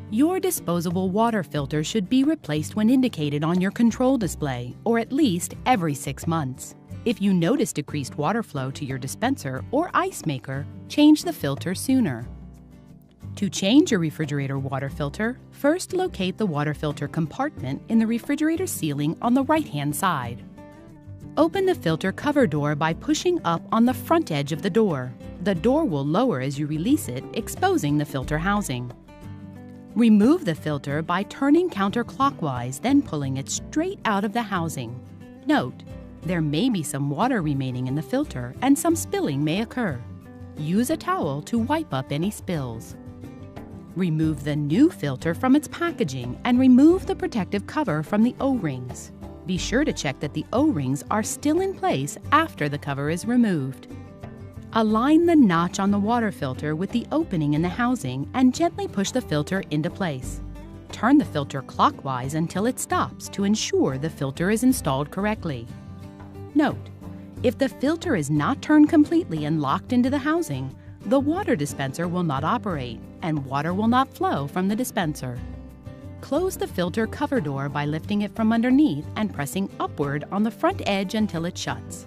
Your disposable water filter should be replaced when indicated on your control display, or at least every 6 months. If you notice decreased water flow to your dispenser or ice maker, change the filter sooner. To change your refrigerator water filter, first locate the water filter compartment in the refrigerator ceiling on the right-hand side. Open the filter cover door by pushing up on the front edge of the door. The door will lower as you release it, exposing the filter housing. Remove the filter by turning counterclockwise, then pulling it straight out of the housing. Note, there may be some water remaining in the filter and some spilling may occur. Use a towel to wipe up any spills. Remove the new filter from its packaging and remove the protective cover from the O-rings. Be sure to check that the O-rings are still in place after the cover is removed. Align the notch on the water filter with the opening in the housing and gently push the filter into place. Turn the filter clockwise until it stops to ensure the filter is installed correctly. Note, if the filter is not turned completely and locked into the housing, the water dispenser will not operate and water will not flow from the dispenser. Close the filter cover door by lifting it from underneath and pressing upward on the front edge until it shuts.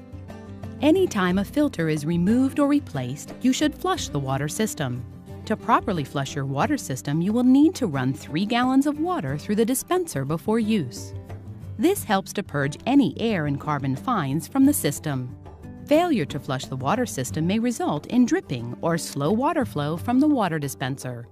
Anytime a filter is removed or replaced, you should flush the water system. To properly flush your water system, you will need to run 3 gallons of water through the dispenser before use. This helps to purge any air and carbon fines from the system. Failure to flush the water system may result in dripping or slow water flow from the water dispenser.